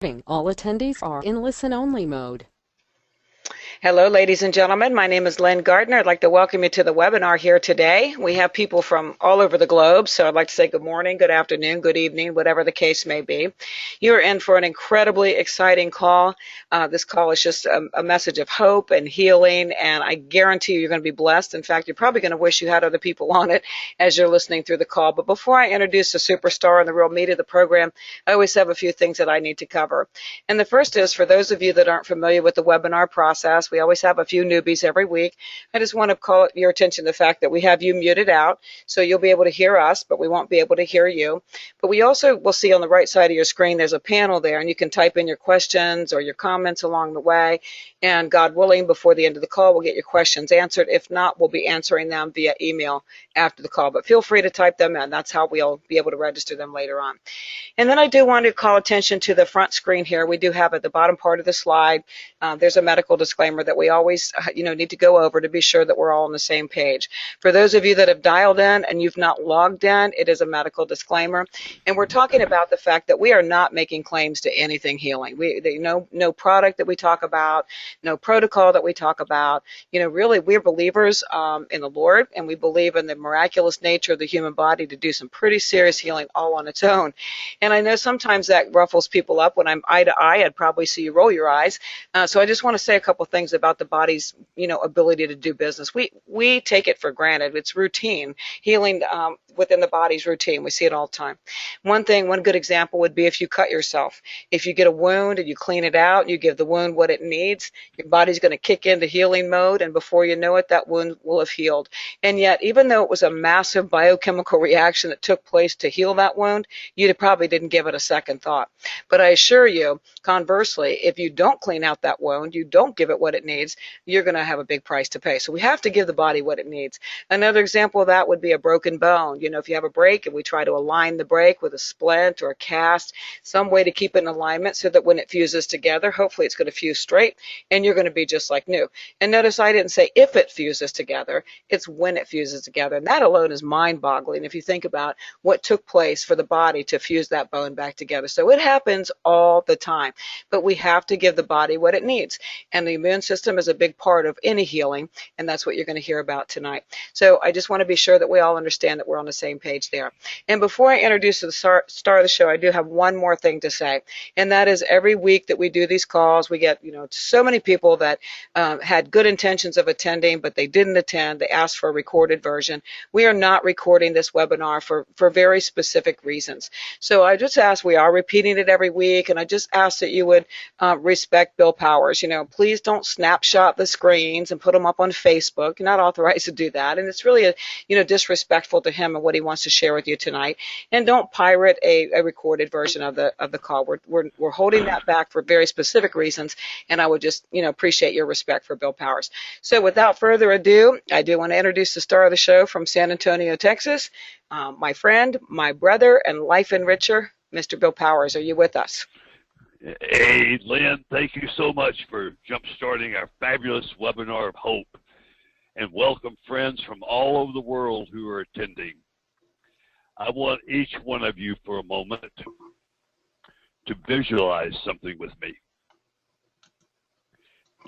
All attendees are in listen-only mode. Hello, ladies and gentlemen. My name is Lynn Gardner. I'd like to welcome you to the webinar here today. We have people from all over the globe, so I'd like to say good morning, good afternoon, good evening, whatever the case may be. You're in for an incredibly exciting call. This call is just a message of hope and healing, and I guarantee you're going to be blessed. In fact, you're probably going to wish you had other people on it as you're listening through the call. But before I introduce the superstar and the real meat of the program, I always have a few things that I need to cover. And the first is, for those of you that aren't familiar with the webinar process, we always have a few newbies every week. I just want to call your attention to the fact that we have you muted out, so you'll be able to hear us, but we won't be able to hear you. But we also will see on the right side of your screen, there's a panel there, and you can type in your questions or your comments along the way. And God willing, before the end of the call, we'll get your questions answered. If not, we'll be answering them via email after the call. But feel free to type them in. That's how we'll be able to register them later on. And then I do want to call attention to the front screen here. We do have at the bottom part of the slide, there's a medical disclaimer that we always need to go over to be sure that we're all on the same page. For those of you that have dialed in and you've not logged in, it is a medical disclaimer. And we're talking about the fact that we are not making claims to anything healing. No product that we talk about, no protocol that we talk about. Really, we're believers in the Lord, and we believe in the miraculous nature of the human body to do some pretty serious healing all on its own. And I know sometimes that ruffles people up. When I'm eye to eye, I'd probably see you roll your eyes. So I just want to say a couple things about the body's, ability to do business. We take it for granted. It's routine. Healing within the body's routine. We see it all the time. One good example would be if you cut yourself. If you get a wound and you clean it out, and you give the wound what it needs, your body's going to kick into healing mode, and before you know it, that wound will have healed. And yet, even though it was a massive biochemical reaction that took place to heal that wound, you probably didn't give it a second thought. But I assure you, conversely, if you don't clean out that wound, you don't give it what it needs, you're going to have a big price to pay. So we have to give the body what it needs. Another example of that would be a broken bone. If you have a break and we try to align the break with a splint or a cast, some way to keep it in alignment so that when it fuses together, hopefully it's going to fuse straight and you're going to be just like new. And notice I didn't say if it fuses together, it's when it fuses together. And that alone is mind-boggling if you think about what took place for the body to fuse that bone back together. So it happens all the time, but we have to give the body what it needs. And the immune system is a big part of any healing, and that's what you're going to hear about tonight. So I just want to be sure that we all understand that we're on the same page there. And before I introduce the star of the show, I do have one more thing to say, and that is every week that we do these calls, we get so many people that had good intentions of attending, but they didn't attend. They asked for a recorded version. We are not recording this webinar for very specific reasons. So I just ask, we are repeating it every week, and I just ask that you would respect Bill Powers. Please don't snapshot the screens and put them up on Facebook. You're not authorized to do that, and it's really disrespectful to him and what he wants to share with you tonight. And don't pirate a recorded version of the call. We're holding that back for very specific reasons, and I would just appreciate your respect for Bill Powers. So without further ado, I do want to introduce the star of the show from San Antonio, Texas, my friend, my brother, and life enricher, Mr. Bill Powers. Are you with us? Hey, Lynn, thank you so much for jump-starting our fabulous webinar of hope. And welcome friends from all over the world who are attending. I want each one of you for a moment to visualize something with me.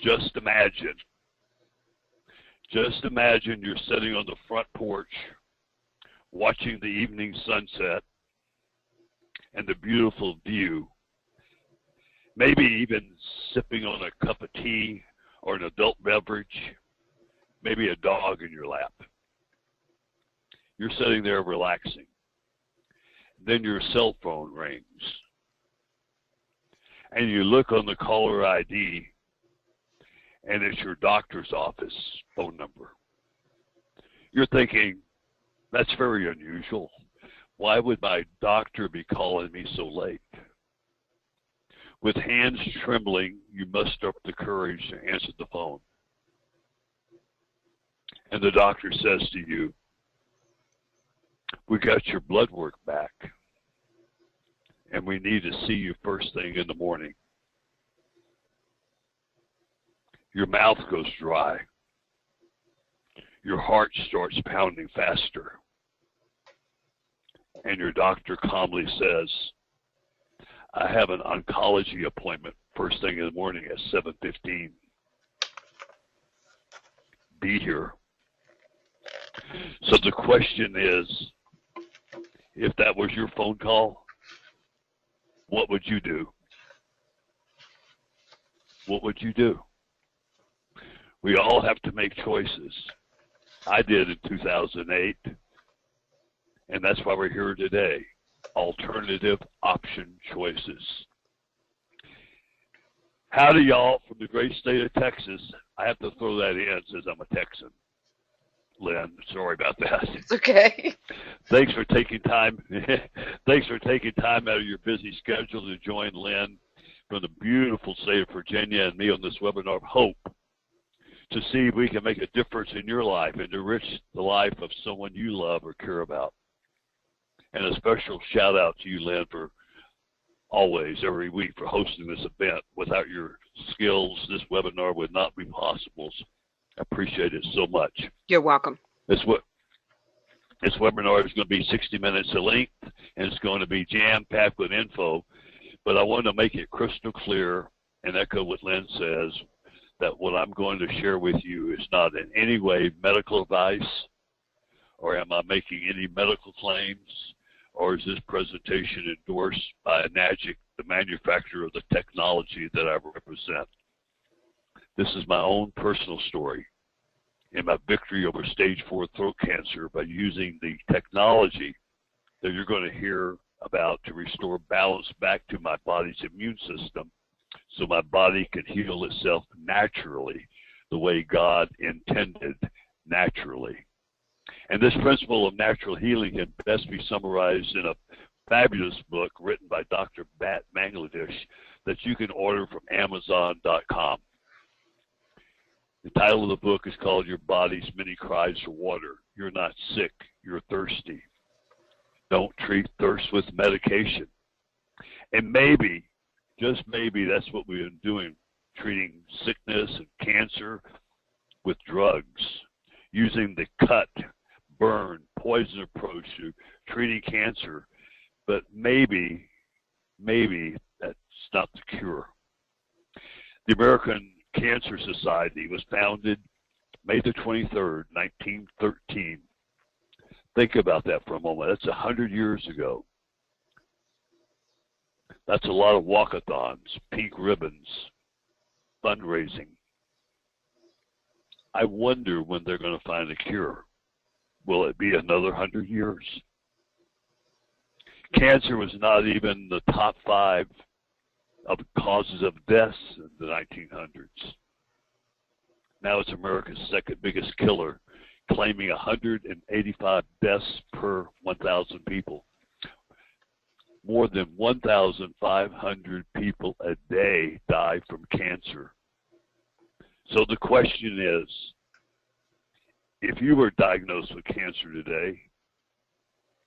Just imagine you're sitting on the front porch watching the evening sunset and the beautiful view, maybe even sipping on a cup of tea or an adult beverage, maybe a dog in your lap. You're sitting there relaxing. Then your cell phone rings and you look on the caller ID and it's your doctor's office phone number. You're thinking, that's very unusual. Why would my doctor be calling me so late? With hands trembling, you muster up the courage to answer the phone. And the doctor says to you, we got your blood work back, and we need to see you first thing in the morning. Your mouth goes dry. Your heart starts pounding faster. And your doctor calmly says, I have an oncology appointment first thing in the morning at 7:15. Be here. So the question is, if that was your phone call, what would you do? What would you do? We all have to make choices. I did in 2008, and that's why we're here today. Alternative option choices. Howdy, y'all, from the great state of Texas. I have to throw that in since I'm a Texan. Lynn, sorry about that. It's okay. Thanks for taking time. Thanks for taking time out of your busy schedule to join Lynn from the beautiful state of Virginia and me on this webinar of hope to see if we can make a difference in your life and enrich the life of someone you love or care about. And a special shout out to you, Lynn, for always, every week, for hosting this event. Without your skills, this webinar would not be possible. I appreciate it so much. You're welcome. This webinar is going to be 60 minutes in length, and it's going to be jam-packed with info. But I want to make it crystal clear and echo what Lynn says, that what I'm going to share with you is not in any way medical advice, or am I making any medical claims, or is this presentation endorsed by Enagic, the manufacturer of the technology that I represent? This is my own personal story and my victory over stage 4 throat cancer by using the technology that you're going to hear about to restore balance back to my body's immune system so my body can heal itself naturally the way God intended naturally. And this principle of natural healing can best be summarized in a fabulous book written by Dr. Bat Bangladesh that you can order from Amazon.com. The title of the book is called Your Body's Many Cries for Water. You're not sick, you're thirsty. Don't treat thirst with medication. And maybe, just maybe, that's what we've been doing, treating sickness and cancer with drugs, using the cut, burn, poison approach to treating cancer. But maybe that's not the cure. The American Cancer Society was founded May the 23rd, 1913. Think about that for a moment. That's 100 years ago. That's a lot of walkathons, pink ribbons, fundraising. I wonder when they're going to find a cure. Will it be another 100 years? Cancer was not even the top 5 of causes of deaths in the 1900s. Now it's America's second biggest killer, claiming 185 deaths per 1,000 people. More than 1,500 people a day die from cancer. So the question is, if you were diagnosed with cancer today,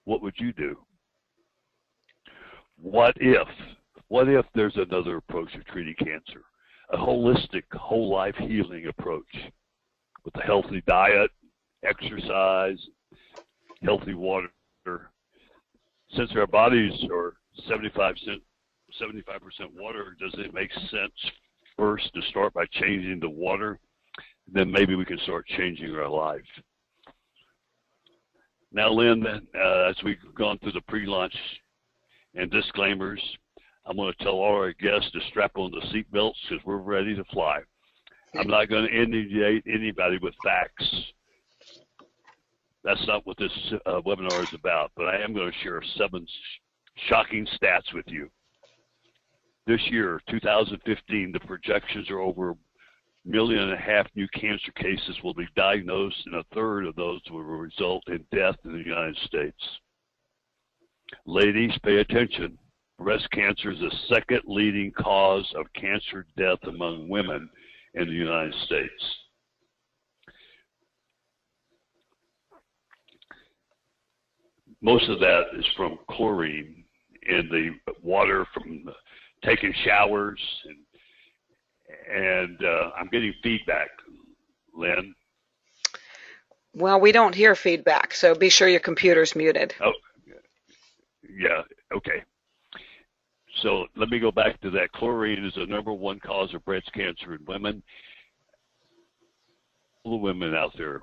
what would you do? What if there's another approach to treating cancer? A holistic, whole life healing approach with a healthy diet, exercise, healthy water. Since our bodies are 75% water, does it make sense first to start by changing the water? Then maybe we can start changing our life. Now, Lynn, as we've gone through the pre-launch and disclaimers, I'm going to tell all our guests to strap on the seat belts because we're ready to fly. I'm not going to inundate anybody with facts. That's not what this webinar is about, but I am going to share 7 shocking stats with you. This year, 2015, the projections are over 1.5 million new cancer cases will be diagnosed, and 1/3 of those will result in death in the United States. Ladies, pay attention. Breast cancer is the second leading cause of cancer death among women in the United States. Most of that is from chlorine in the water from taking showers, and I'm getting feedback, Lynn. Well, we don't hear feedback, so be sure your computer's muted. Oh, yeah, okay. So let me go back to that. Chlorine is the #1 cause of breast cancer in women. All the women out there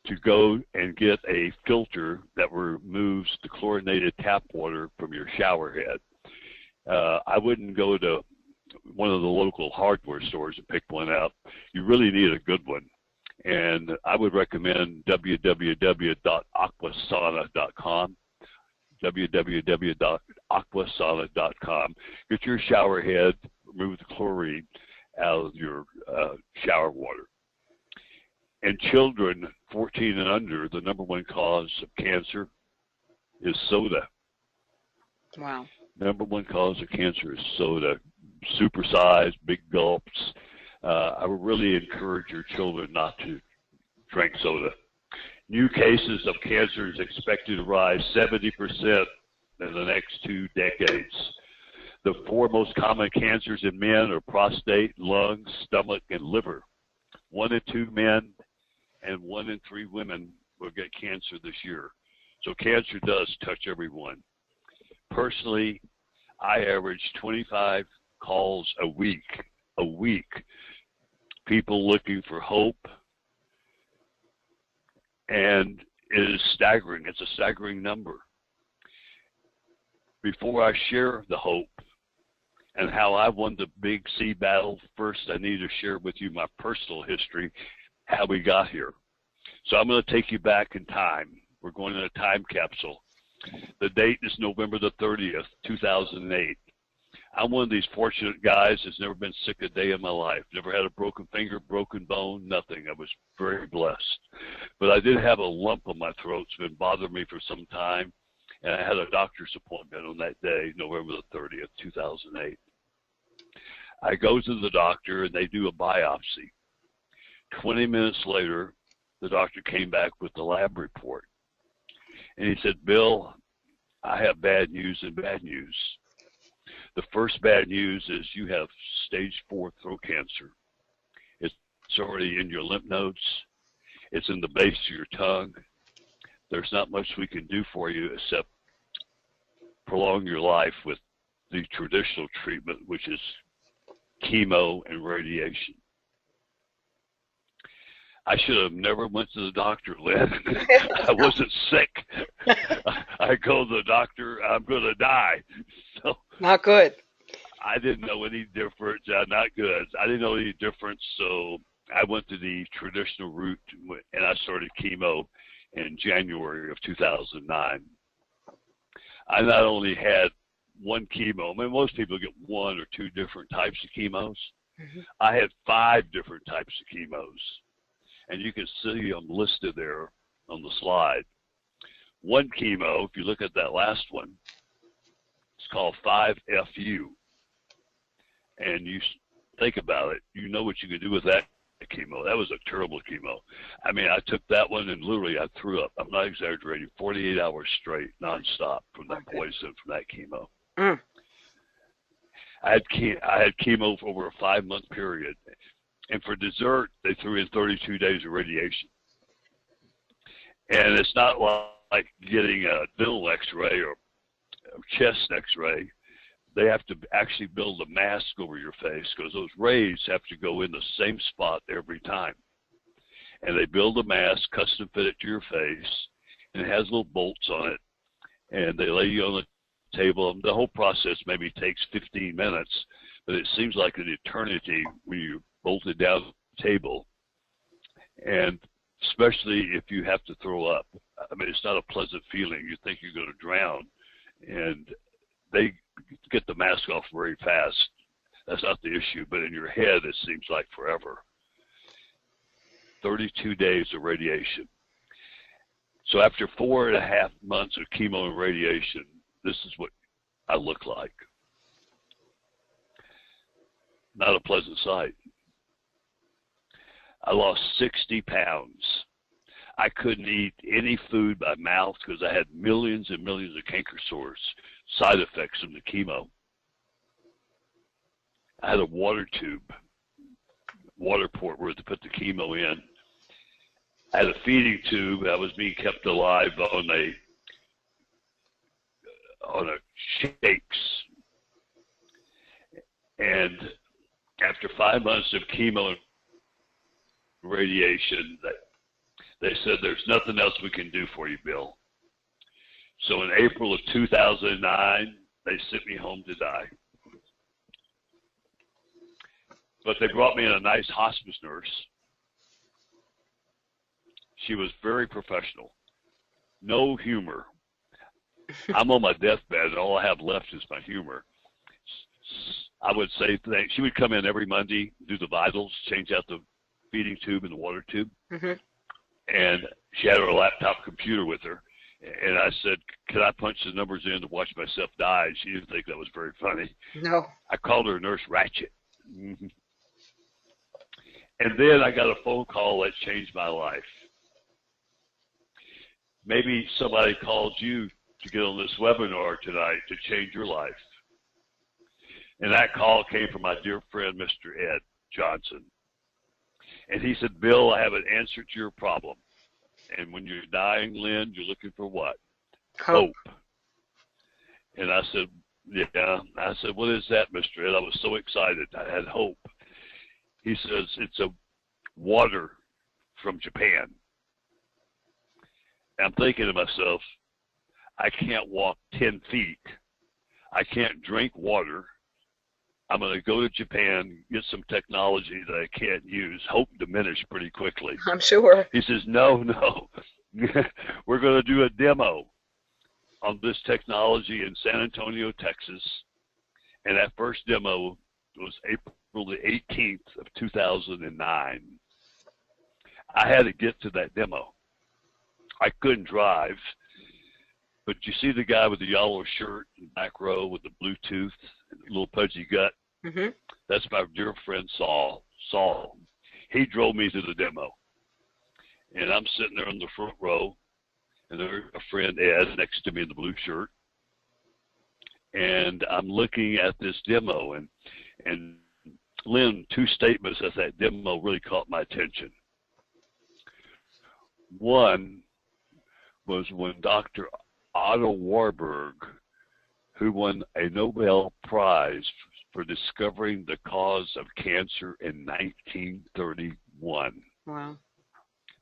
to go and get a filter that removes the chlorinated tap water from your shower head. I wouldn't go to one of the local hardware stores and pick one out. You really need a good one. And I would recommend www.aquasauna.com. www.aquasauna.com. Get your shower head, remove the chlorine out of your shower water. And children 14 and under, the #1 cause of cancer is soda. Wow. #1 cause of cancer is soda. Supersized, big gulps. I would really encourage your children not to drink soda. New cases of cancer is expected to rise 70% in the next 2 decades. The 4 most common cancers in men are prostate, lungs, stomach, and liver. 1 in 2 men and 1 in 3 women will get cancer this year. So cancer does touch everyone. Personally, I average 25 calls a week. People looking for hope. And it is staggering. It's a staggering number. Before I share the hope and how I won the big sea battle, first I need to share with you my personal history, how we got here. So I'm going to take you back in time. We're going in a time capsule. The date is November the 30th, 2008. I'm one of these fortunate guys that's never been sick a day in my life. Never had a broken finger, broken bone, nothing. I was very blessed. But I did have a lump on my throat. It's been bothering me for some time. And I had a doctor's appointment on that day, November the 30th, 2008. I go to the doctor and they do a biopsy. 20 minutes later, the doctor came back with the lab report. And he said, "Bill, I have bad news and bad news. The first bad news is you have stage 4 throat cancer. It's already in your lymph nodes. It's in the base of your tongue. There's not much we can do for you except prolong your life with the traditional treatment, which is chemo and radiation." I should have never went to the doctor, Lynn. I wasn't sick. I go to the doctor, I'm going to die. So Not good. I didn't know any difference. Not good. I didn't know any difference, so I went to the traditional route, and I started chemo in January of 2009. I not only had one chemo. I mean, most people get 1 or 2 different types of chemos. Mm-hmm. I had 5 different types of chemos. And you can see them listed there on the slide. One chemo, if you look at that last one, it's called 5FU. And you think about it, you know what you can do with that chemo. That was a terrible chemo. I mean, I took that one and literally I threw up. I'm not exaggerating. 48 hours straight, nonstop from that poison, from that chemo. Mm. I had chemo for over a 5-month period. And for dessert, they threw in 32 days of radiation. And it's not like getting a dental x-ray or a chest x-ray. They have to actually build a mask over your face because those rays have to go in the same spot every time. And they build a mask, custom fit it to your face, and it has little bolts on it. And they lay you on the table. The whole process maybe takes 15 minutes, but it seems like an eternity when you bolted down the table, and especially if you have to throw up. I mean, it's not a pleasant feeling. You think you're going to drown, and they get the mask off very fast. That's not the issue, but in your head, it seems like forever. 32 days of radiation. So after 4.5 months of chemo and radiation, this is what I look like. Not a pleasant sight. I lost 60 pounds. I couldn't eat any food by mouth because I had millions and millions of canker sores, side effects from the chemo. I had a water tube, water port where to put the chemo in. I had a feeding tube. I was being kept alive on on a shakes. And after 5 months of chemo and radiation, they said, there's nothing else we can do for you, Bill. So in April of 2009, they sent me home to die. But they brought me in a nice hospice nurse. She was very professional. No humor. I'm on my deathbed, and all I have left is my humor. I would say things. She would come in every Monday, do the vitals, change out the feeding tube and the water tube. Mm-hmm. And she had her laptop computer with her. And I said, can I punch the numbers in to watch myself die? And she didn't think that was very funny. No. I called her Nurse Ratchet. Mm-hmm. And then I got a phone call that changed my life. Maybe somebody called you to get on this webinar tonight to change your life. And that call came from my dear friend, Mr. Ed Johnson. And he said, Bill, I have an answer to your problem. And when you're dying, Lynn, you're looking for what? Hope. And I said, yeah. I said, what is that, Mr. Ed? I was so excited. I had hope. He says, it's a water from Japan. I'm thinking to myself, I can't walk 10 feet. I can't drink water. I'm going to go to Japan, get some technology that I can't use. Hope diminished pretty quickly. I'm sure. He says, no. We're going to do a demo on this technology in San Antonio, Texas. And that first demo was April the 18th of 2009. I had to get to that demo. I couldn't drive, but you see the guy with the yellow shirt in the back row with the Bluetooth, and the little pudgy gut? Mm-hmm. That's my dear friend Saul. He drove me to the demo. And I'm sitting there in the front row, and there's a friend Ed next to me in the blue shirt. And I'm looking at this demo, and Lynn, two statements at that demo really caught my attention. One was when Dr. Otto Warburg, who won a Nobel Prize for discovering the cause of cancer in 1931. Wow.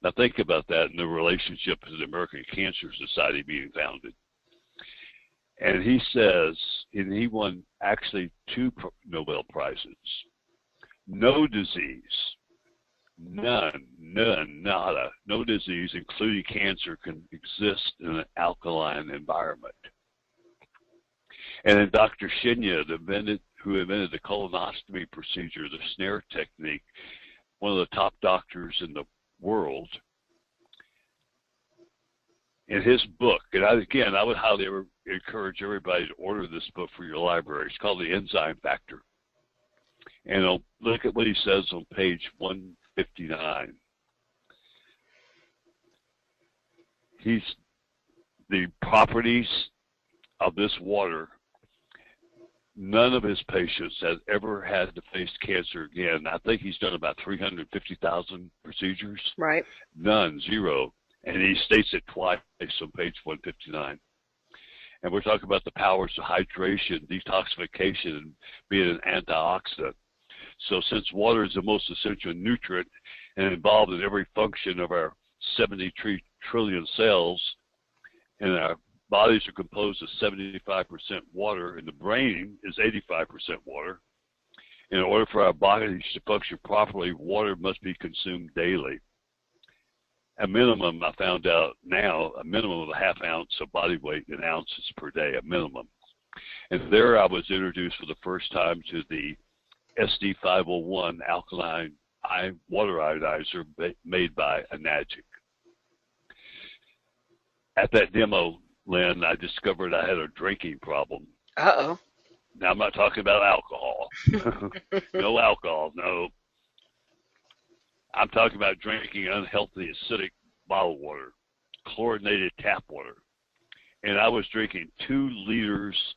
Now think about that in the relationship to the American Cancer Society being founded. And he says, and he won actually 2 Nobel Prizes. No disease, nada, no disease, including cancer, can exist in an alkaline environment. And then Dr. Shinya, who invented the colonoscopy procedure, the snare technique, one of the top doctors in the world, in his book, and I would highly encourage everybody to order this book for your library. It's called The Enzyme Factor. And I'll look at what he says on page 159. The properties of this water, none of his patients has ever had to face cancer again. I think he's done about 350,000 procedures. Right. None, 0. And he states it twice on page 159. And we're talking about the powers of hydration, detoxification, and being an antioxidant. So since water is the most essential nutrient and involved in every function of our 73 trillion cells, and our bodies are composed of 75% water, and the brain is 85% water. In order for our bodies to function properly, water must be consumed daily. A minimum, I found out now, a minimum of a half ounce of body weight in ounces per day, a minimum. And there I was introduced for the first time to the SD501 alkaline water iodizer made by Enagic. At that demo, Lynn, I discovered I had a drinking problem. Uh-oh. Now, I'm not talking about alcohol. No alcohol, no. I'm talking about drinking unhealthy, acidic bottled water, chlorinated tap water. And I was drinking 2 liters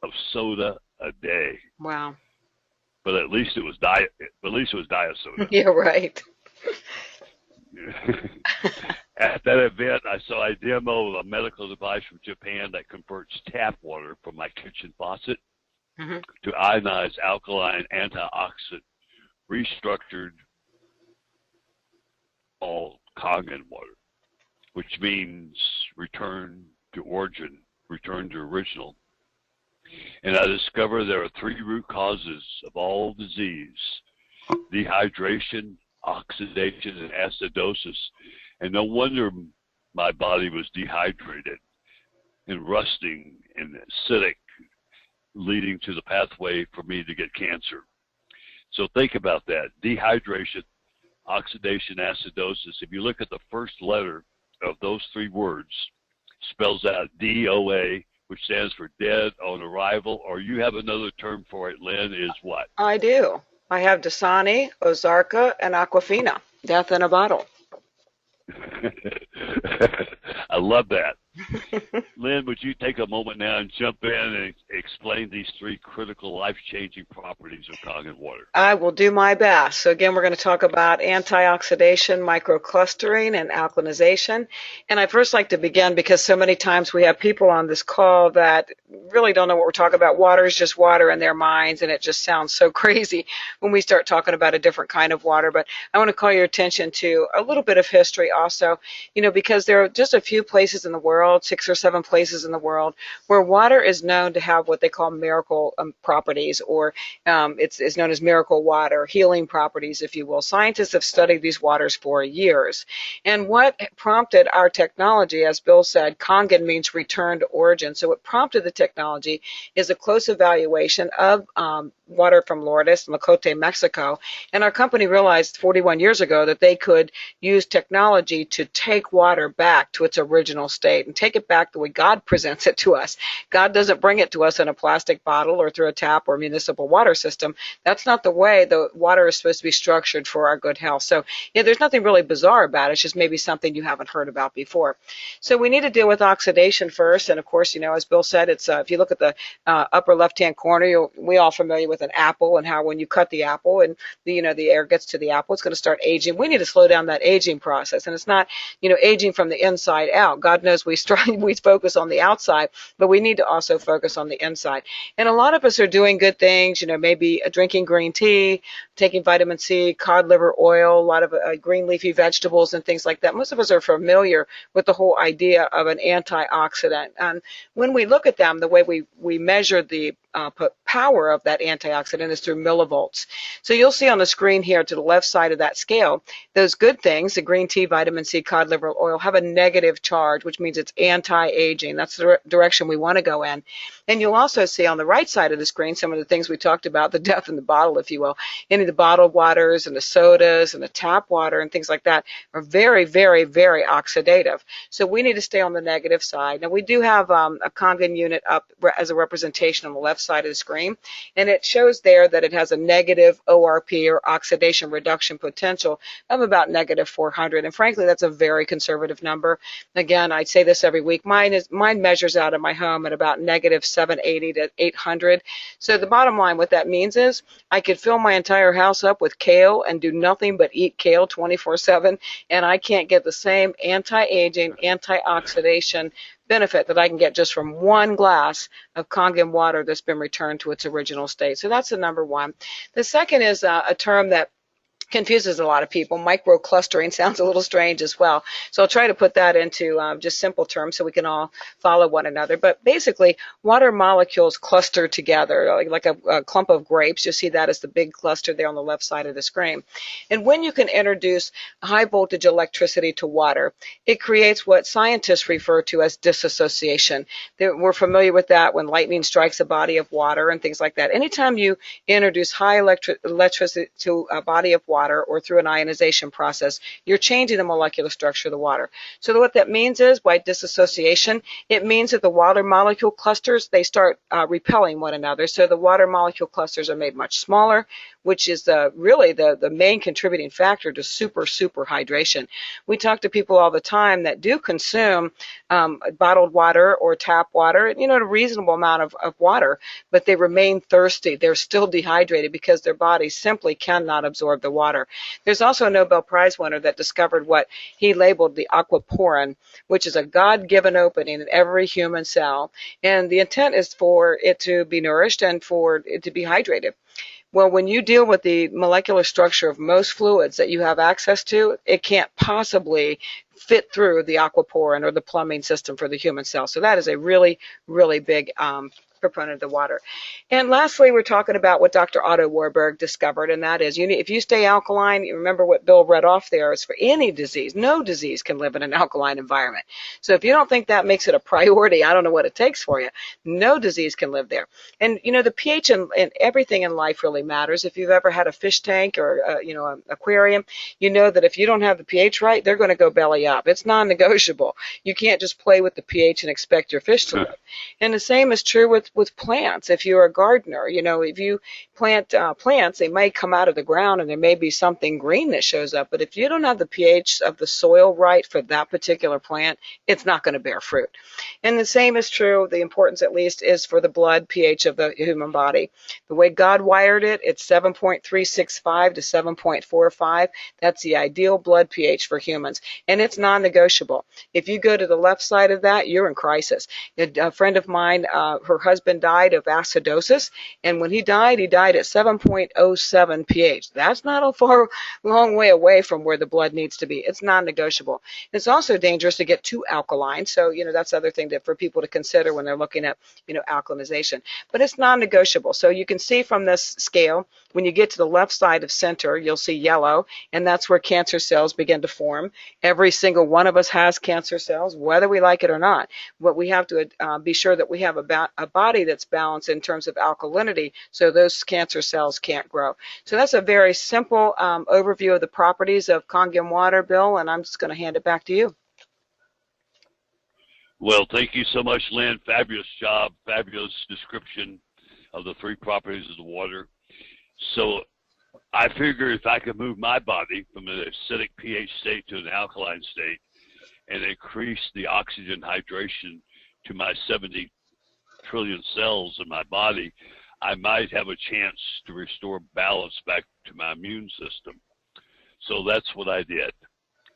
of soda a day. Wow. But at least it was diet soda. Yeah, right. At that event, I saw a demo of a medical device from Japan that converts tap water from my kitchen faucet Mhm. to ionized alkaline antioxidant, restructured all Kangen water, which means return to origin, return to original. And I discovered there are 3 root causes of all disease: dehydration, oxidation, and acidosis. And no wonder my body was dehydrated and rusting and acidic, leading to the pathway for me to get cancer. So think about that. Dehydration, oxidation, acidosis. If you look at the first letter of those 3 words, spells out DOA, which stands for dead on arrival, or you have another term for it, Lynn, is what? I do. I have Dasani, Ozarka, and Aquafina. Death in a bottle. I love that. Lynn, would you take a moment now and jump in and explain these 3 critical life-changing properties of Kangen water? I will do my best. So again, we're going to talk about antioxidation, microclustering, and alkalinization. And I first like to begin because so many times we have people on this call that really don't know what we're talking about. Water is just water in their minds, and it just sounds so crazy when we start talking about a different kind of water. But I want to call your attention to a little bit of history also, because there are just a few places in the world, 6 or 7 places in the world, where water is known to have what they call miracle properties, or it's known as miracle water, healing properties, if you will. Scientists have studied these waters for years. And what prompted our technology, as Bill said, Kangen means return to origin. So what prompted the technology is a close evaluation of water from Lourdes, Locote, Mexico. And our company realized 41 years ago that they could use technology to take water back to its original state and take it back the way God presents it to us. God doesn't bring it to us in a plastic bottle or through a tap or municipal water system. That's not the way the water is supposed to be structured for our good health. So yeah, there's nothing really bizarre about it. It's just maybe something you haven't heard about before. So we need to deal with oxidation first. And of course, as Bill said, it's if you look at the upper left-hand corner, we all familiar with an apple and how when you cut the apple and the air gets to the apple, it's going to start aging. We need to slow down that aging process. And it's not, aging from the inside out. God knows we focus on the outside, but we need to also focus on the inside. And a lot of us are doing good things, maybe drinking green tea, taking vitamin C, cod liver oil, a lot of green leafy vegetables and things like that. Most of us are familiar with the whole idea of an antioxidant. And when we look at them, the way we measure the power of that antioxidant is through millivolts. So you'll see on the screen here to the left side of that scale, those good things, the green tea, vitamin C, cod liver oil, have a negative charge, which means it's anti-aging. That's the direction we want to go in. And you'll also see on the right side of the screen some of the things we talked about, the death in the bottle, if you will. Any of the bottled waters and the sodas and the tap water and things like that are very, very, very oxidative. So we need to stay on the negative side. Now we do have a Kangen unit up as a representation on the left side of the screen, and it shows there that it has a negative ORP, or oxidation reduction potential, of about negative 400. And frankly, that's a very conservative number. Again, I say this every week. Mine measures out in my home at about negative 780 to 800. So the bottom line, what that means is I could fill my entire house up with kale and do nothing but eat kale 24/7, and I can't get the same anti-aging, antioxidation benefit that I can get just from one glass of Kangen water that's been returned to its original state. So that's the number one. The second is a term that confuses a lot of people. Microclustering sounds a little strange as well. So I'll try to put that into just simple terms so we can all follow one another. But basically, water molecules cluster together like a clump of grapes. You see that as the big cluster there on the left side of the screen. And when you can introduce high voltage electricity to water, it creates what scientists refer to as disassociation. We're familiar with that when lightning strikes a body of water and things like that. Anytime you introduce high electricity to a body of water, or through an ionization process, you're changing the molecular structure of the water. So what that means is, by disassociation, it means that the water molecule clusters, they start repelling one another. So the water molecule clusters are made much smaller, which is really the main contributing factor to super hydration. We talk to people all the time that do consume bottled water or tap water, a reasonable amount of water, but they remain thirsty. They're still dehydrated because their bodies simply cannot absorb the water. water. There's also a Nobel Prize winner that discovered what he labeled the aquaporin, which is a God-given opening in every human cell. And the intent is for it to be nourished and for it to be hydrated. Well, when you deal with the molecular structure of most fluids that you have access to, it can't possibly fit through the aquaporin or the plumbing system for the human cell. So that is a really, really big proponent of the water. And lastly, we're talking about what Dr. Otto Warburg discovered, and that is if you stay alkaline, you remember what Bill read off there is for any disease, no disease can live in an alkaline environment. So if you don't think that makes it a priority, I don't know what it takes for you. No disease can live there. And the pH in everything in life really matters. If you've ever had a fish tank or an aquarium, you know that if you don't have the pH right, they're going to go belly up. It's non-negotiable. You can't just play with the pH and expect your fish to live. And the same is true with plants. If you're a gardener, if you plant plants, they may come out of the ground and there may be something green that shows up. But if you don't have the pH of the soil right for that particular plant, it's not going to bear fruit. And the same is true, the importance at least, is for the blood pH of the human body. The way God wired it, it's 7.365 to 7.45. That's the ideal blood pH for humans. And it's non-negotiable. If you go to the left side of that, you're in crisis. A friend of mine, her husband died of acidosis, and when he died at 7.07 pH. That's not a long way away from where the blood needs to be. It's non-negotiable. It's also dangerous to get too alkaline, so that's the other thing for people to consider when they're looking at alkalization. But it's non-negotiable. So you can see from this scale, when you get to the left side of center, you'll see yellow, and that's where cancer cells begin to form. Every single one of us has cancer cells, whether we like it or not. But we have to be sure that we have a body that's balanced in terms of alkalinity, so those cancer cells can't grow. So that's a very simple overview of the properties of Kangen water, Bill, and I'm just going to hand it back to you. Well, thank you so much, Lynn. Fabulous job, fabulous description of the three properties of the water. So I figure if I could move my body from an acidic pH state to an alkaline state and increase the oxygen hydration to my 70 trillion cells in my body, I might have a chance to restore balance back to my immune system. So that's what I did.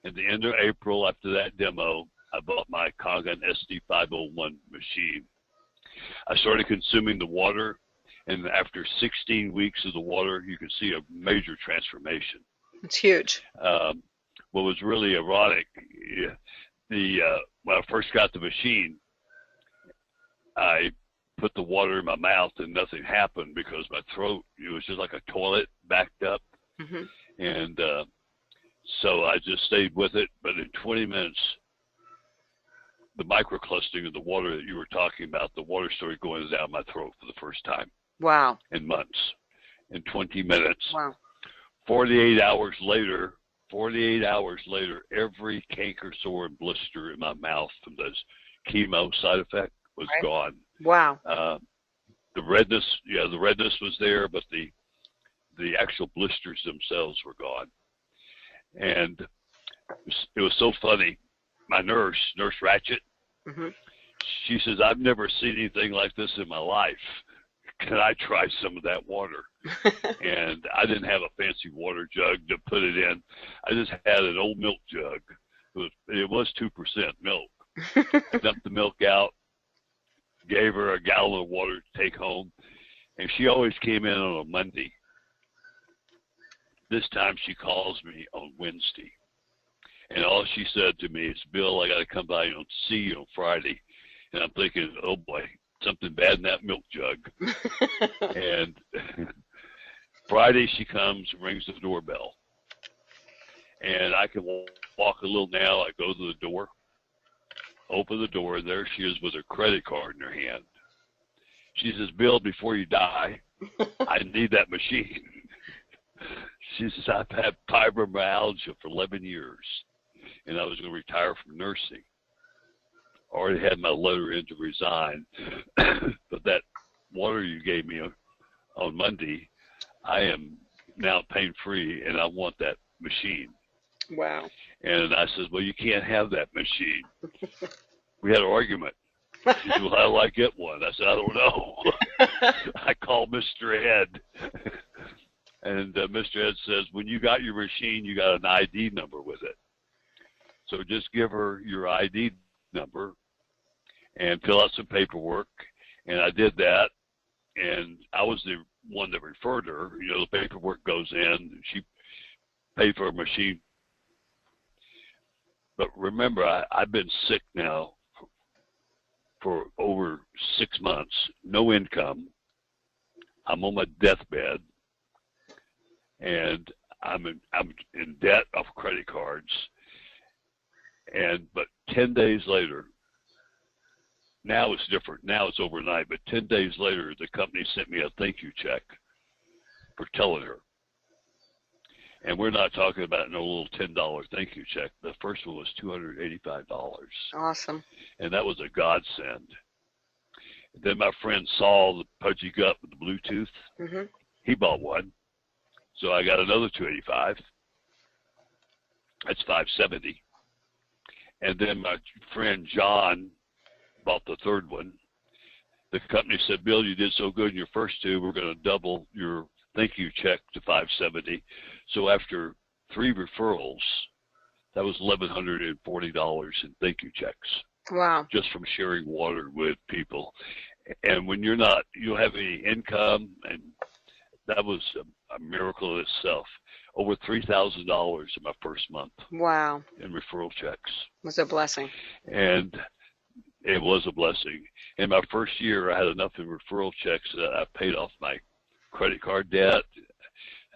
At the end of April, after that demo, I bought my Kangen SD501 machine. I started consuming the water, and after 16 weeks of the water, you can see a major transformation. It's huge. What was really ironic, when I first got the machine, I put the water in my mouth and nothing happened because my throat, it was just like a toilet backed up. Mm-hmm. And so I just stayed with it. But in 20 minutes, the microclustering of the water that you were talking about, the water started going down my throat for the first time. Wow. In months. In 20 minutes. Wow. 48 hours later, every canker sore and blister in my mouth from those chemo side effect was gone. Wow. The redness was there, but the actual blisters themselves were gone. And it was so funny. My nurse Ratchet, mm-hmm. She says, I've never seen anything like this in my life. Can I try some of that water? And I didn't have a fancy water jug to put it in. I just had an old milk jug. It was 2% milk. I dumped the milk out, gave her a gallon of water to take home, and she always came in on a Monday. This time she calls me on Wednesday. And all she said to me is, Bill, I got to come by and see you on Friday. And I'm thinking, oh boy, something bad in that milk jug. And Friday she comes, rings the doorbell. And I can walk a little now. I go to the door, open the door, and there she is with her credit card in her hand. She says, Bill, before you die, I need that machine. She says, I've had fibromyalgia for 11 years. And I was going to retire from nursing. I already had my letter in to resign. But that water you gave me on Monday, I am now pain-free, and I want that machine. Wow. And I said, well, you can't have that machine. We had an argument. She said, well, how do I get one? I said, I don't know. I called Mr. Ed. And Mr. Ed says, when you got your machine, you got an ID number with it. So just give her your ID number and fill out some paperwork. And I did that. And I was the one that referred her. You know, the paperwork goes in. She paid for a machine. But remember, I've been sick now for over 6 months, no income. I'm on my deathbed, and I'm in debt off credit cards. But 10 days later, now it's different. Now it's overnight, but 10 days later, the company sent me a thank you check for telling her. And we're not talking about no little $10 thank you check. The first one was $285. Awesome. And that was a godsend. Then my friend Saul, the pudgy gut with the Bluetooth, Mm-hmm. he bought one. So I got another $285. That's $570. And then my friend John bought the third one. The company said, Bill, you did so good in your first two, we're going to double your thank you check to $570. So after 3 referrals, that was $1,140 in thank you checks. Wow. Just from sharing water with people. And when you don't have any income, and that was a miracle in itself. Over $3,000 in my first month. Wow. In referral checks. It was a blessing. And it was a blessing. In my first year, I had enough in referral checks that I paid off my credit card debt.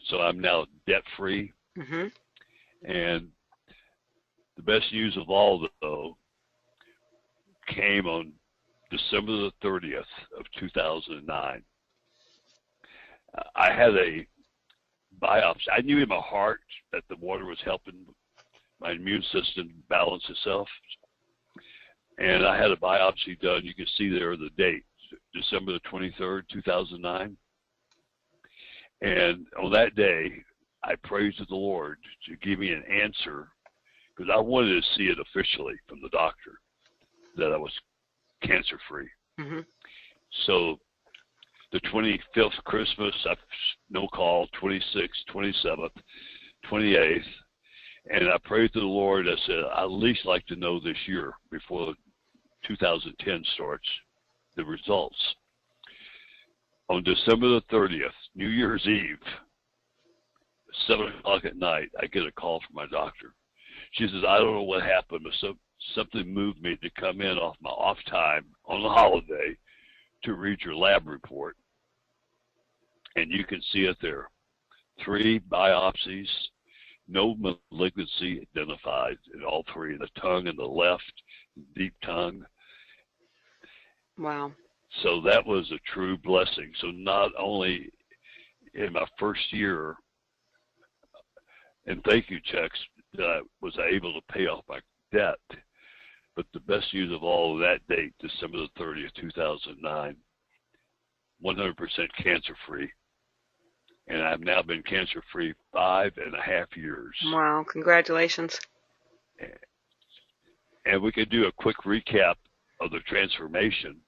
So I'm now debt-free. Mm-hmm. And the best news of all, though, came on December the 30th of 2009. I had a biopsy. I knew in my heart that the water was helping my immune system balance itself. And I had a biopsy done. You can see there the date, December the 23rd, 2009. And on that day, I prayed to the Lord to give me an answer because I wanted to see it officially from the doctor that I was cancer-free. Mm-hmm. So the 25th Christmas, no call, 26th, 27th, 28th, and I prayed to the Lord. I said, I'd at least like to know this year before 2010 starts, the results. On December the 30th, New Year's Eve, 7 o'clock at night, I get a call from my doctor. She says, I don't know what happened, but something moved me to come in off my off time on the holiday to read your lab report. And you can see it there. 3 biopsies, no malignancy identified in all 3, the tongue and the left, deep tongue. Wow. So that was a true blessing. So not only in my first year in thank you checks that I was able to pay off my debt, but the best news of all, that date, December the 30th, 2009, 100% cancer-free. And I've now been cancer-free 5.5 years. Wow. Congratulations. And we could do a quick recap of the transformation.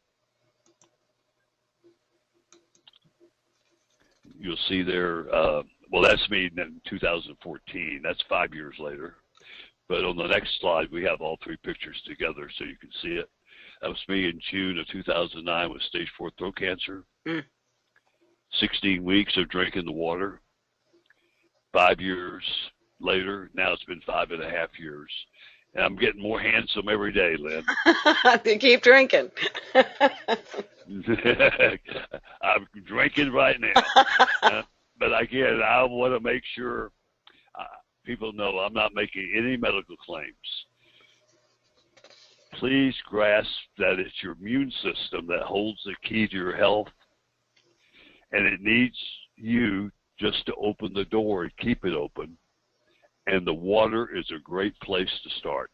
You'll see there, well, that's me in 2014. That's 5 years later. But on the next slide, we have all 3 pictures together so you can see it. That was me in June of 2009 with stage 4 throat cancer. 16 weeks of drinking the water. 5 years later, now it's been 5.5 years. And I'm getting more handsome every day, Lynn. They keep drinking. I'm drinking right now. But again, I want to make sure people know I'm not making any medical claims. Please grasp that it's your immune system that holds the key to your health, and it needs you just to open the door and keep it open. And the water is a great place to start.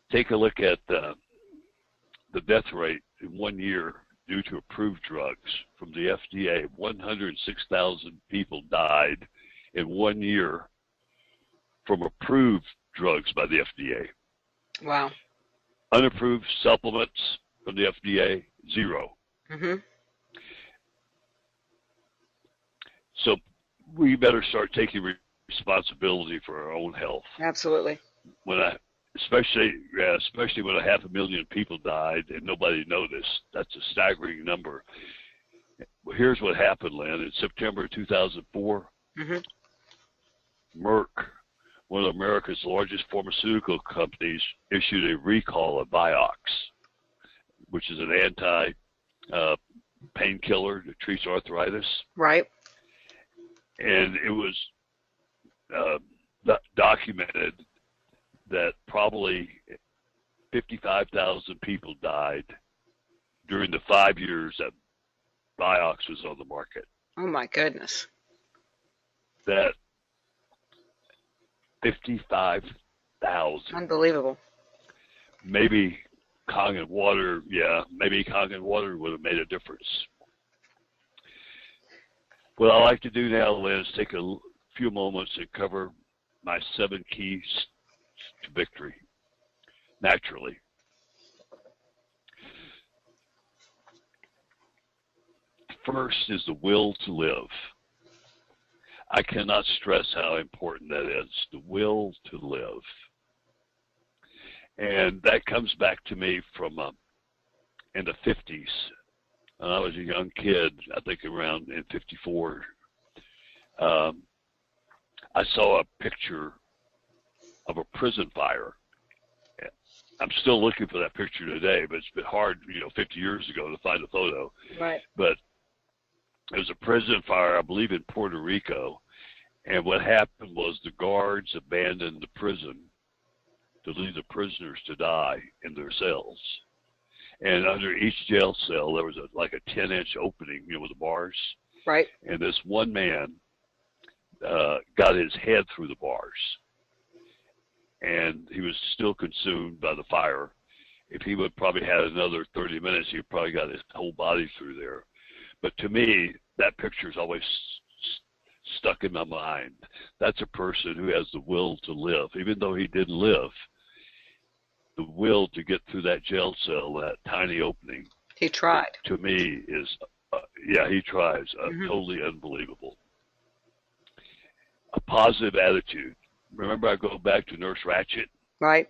Take a look at the death rate in 1 year due to approved drugs from the FDA. 106,000 people died in 1 year from approved drugs by the FDA. Wow. Unapproved supplements from the FDA, 0. Mm-hmm. we better start taking responsibility for our own health. Absolutely. Especially when 500,000 people died and nobody noticed. That's a staggering number. Well, here's what happened, Lynn. In September 2004, Merck, one of America's largest pharmaceutical companies, issued a recall of Vioxx, which is an anti-painkiller that treats arthritis. Right. And it was documented that probably 55,000 people died during the 5 years that Vioxx was on the market. Oh my goodness. That 55,000. Unbelievable. Maybe Kangen water would have made a difference. What I like to do now, Lynn, is take a few moments and cover my 7 keys to victory, naturally. First is the will to live. I cannot stress how important that is, the will to live. And that comes back to me from in the 50s. When I was a young kid, I think around in 54, I saw a picture of a prison fire. I'm still looking for that picture today, but it's been hard, 50 years ago to find a photo. Right. But it was a prison fire, I believe, in Puerto Rico. And what happened was the guards abandoned the prison to leave the prisoners to die in their cells. And under each jail cell, there was like a 10-inch opening, with the bars. Right. And this one man got his head through the bars. And he was still consumed by the fire. If he would probably had another 30 minutes, he probably got his whole body through there. But to me, that picture's always stuck in my mind. That's a person who has the will to live. Even though he didn't live, the will to get through that jail cell, that tiny opening. He tried. To me is, he tries. Totally unbelievable. A positive attitude. Remember, I go back to Nurse Ratched. Right.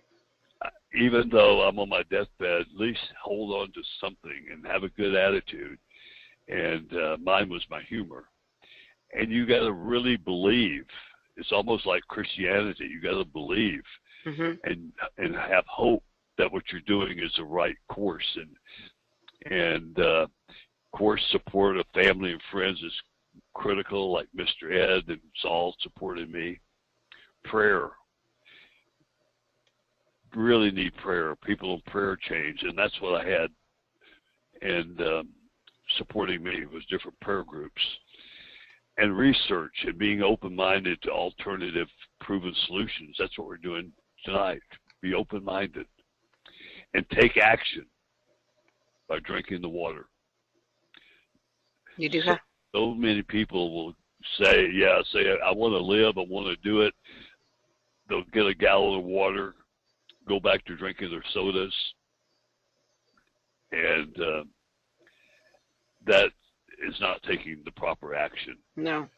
Even though I'm on my deathbed, at least hold on to something and have a good attitude. And mine was my humor. And you got to really believe. It's almost like Christianity. You got to believe and have hope that what you're doing is the right course. And course, support of family and friends is critical, like Mr. Ed and Saul supported me. Prayer. Really need prayer. People in prayer change, and that's what I had. And supporting me was different prayer groups. And research and being open-minded to alternative proven solutions. That's what we're doing tonight. Be open-minded. And take action by drinking the water. You do have. So many people will say, I want to live, I want to do it. They'll get a gallon of water, go back to drinking their sodas. And that is not taking the proper action. No.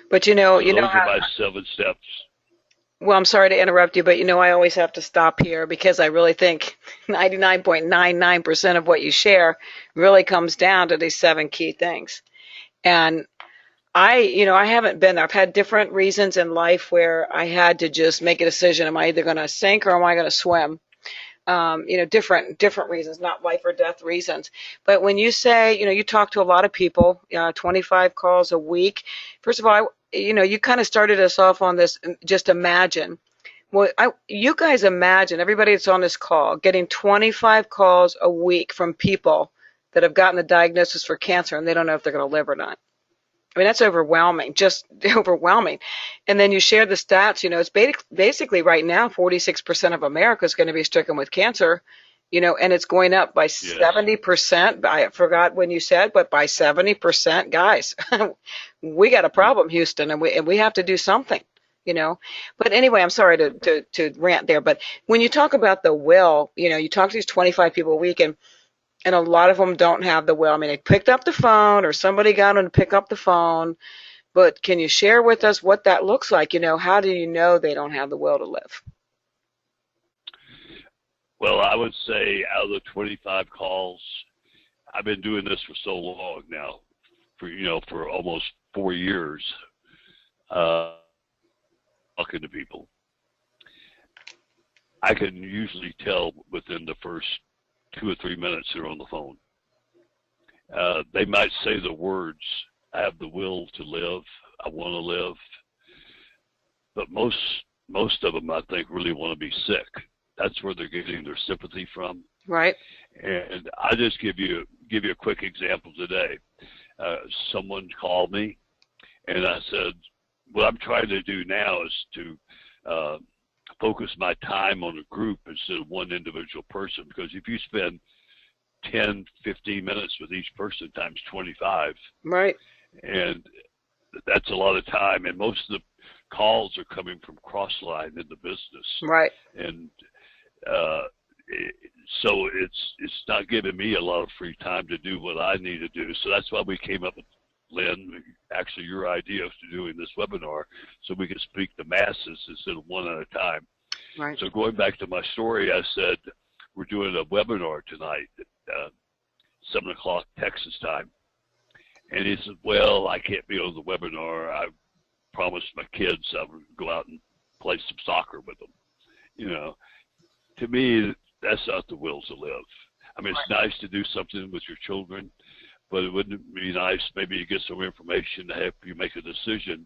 But those are my 7 steps. Well, I'm sorry to interrupt you, but I always have to stop here because I really think 99.99% of what you share really comes down to these 7 key things. And I haven't been there. I've had different reasons in life where I had to just make a decision. Am I either going to sink or am I going to swim? Different reasons, not life or death reasons. But when you say, you talk to a lot of people, 25 calls a week. First of all, you kind of started us off on this, just imagine. Well, you guys imagine, everybody that's on this call, getting 25 calls a week from people that have gotten the diagnosis for cancer and they don't know if they're going to live or not. I mean, that's overwhelming, just overwhelming. And then you share the stats, it's basically right now, 46% of America is going to be stricken with cancer, and it's going up by 70%. I forgot when you said, but by 70%, guys, we got a problem, Houston, and we have to do something, But anyway, I'm sorry to rant there. But when you talk about the will, you talk to these 25 people a week, and a lot of them don't have the will. I mean, they picked up the phone or somebody got them to pick up the phone, But can you share with us what that looks like? How do you know they don't have the will to live? Well, I would say out of the 25 calls, I've been doing this for so long now, for almost 4 years, uh, talking to people. I can usually tell within the first 2 or 3 minutes they're on the phone. They might say the words, I have the will to live, I want to live, but most of them, I think, really want to be sick. That's where they're getting their sympathy from. Right. And I just give you a quick example today. Someone called me, and I said, what I'm trying to do now is to focus my time on a group instead of one individual person, because if you spend 10, 15 minutes with each person times 25, right, and that's a lot of time, and most of the calls are coming from Crossline in the business, right, and so it's not giving me a lot of free time to do what I need to do. So that's why we came up with, Lynn, actually your idea of doing this webinar, so we can speak to masses instead of one at a time. right. So going back to my story, I said we're doing a webinar tonight at 7 o'clock Texas time. And he said, well, I can't be on the webinar. I promised my kids I would go out and play some soccer with them. To me, that's not the will to live. I mean, it's nice to do something with your children, but it wouldn't be nice maybe you get some information to help you make a decision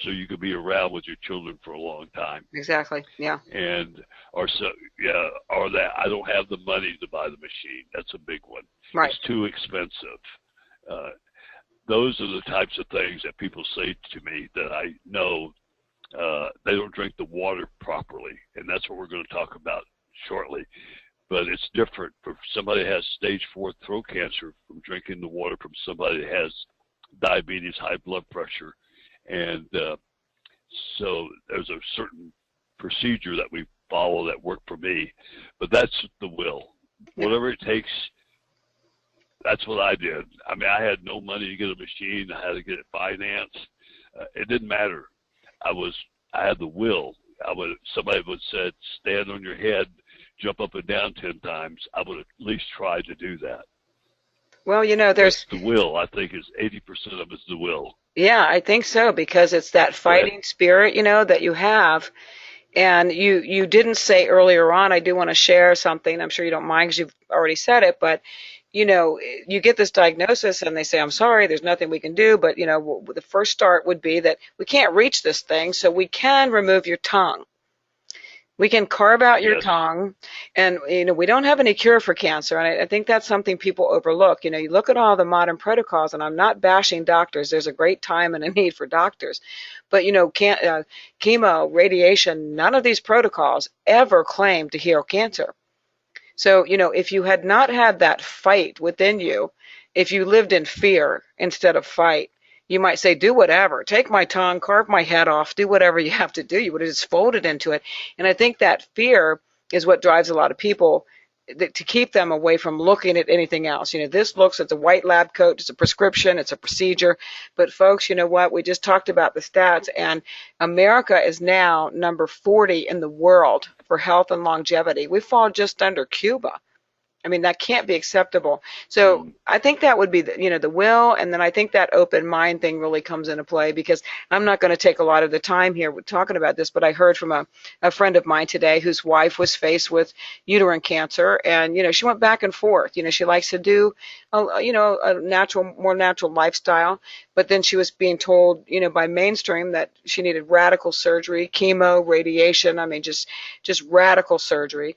so you could be around with your children for a long time. Exactly. Yeah. Or that I don't have the money to buy the machine. That's a big one. Right. It's too expensive. Those are the types of things that people say to me that I know they don't drink the water properly, and that's what we're going to talk about shortly. But it's different for somebody that has stage 4 throat cancer from drinking the water from somebody that has diabetes, high blood pressure, and so there's a certain procedure that we follow that worked for me. But that's the will. Whatever it takes. That's what I did. I mean, I had no money to get a machine. I had to get it financed. It didn't matter. I had the will. Somebody would said, stand on your head, jump up and down 10 times. I would at least try to do that. Well, there's the will. I think is 80% of it's the will. Yeah, I think so, because it's that fighting spirit, that you have. And you didn't say earlier on, I do want to share something. I'm sure you don't mind because you've already said it, but you get this diagnosis and they say, I'm sorry, there's nothing we can do. But, the first start would be that we can't reach this thing, so we can remove your tongue. We can carve out your tongue, and, we don't have any cure for cancer. And I think that's something people overlook. You look at all the modern protocols, and I'm not bashing doctors. There's a great time and a need for doctors. But, chemo, radiation, none of these protocols ever claim to heal cancer. So, if you had not had that fight within you, if you lived in fear instead of fight, you might say, do whatever, take my tongue, carve my head off, do whatever you have to do. You would have just folded into it. And I think that fear is what drives a lot of people to keep them away from looking at anything else. This looks, it's a white lab coat, it's a prescription, it's a procedure. But folks, you know what? We just talked about the stats, and America is now number 40 in the world for health and longevity. We fall just under Cuba. I mean, that can't be acceptable. So I think that would be the will, and then I think that open mind thing really comes into play, because I'm not going to take a lot of the time here with talking about this, but I heard from a friend of mine today whose wife was faced with uterine cancer, and she went back and forth. She likes to do a more natural lifestyle, but then she was being told by mainstream that she needed radical surgery, chemo, radiation. I mean, just radical surgery.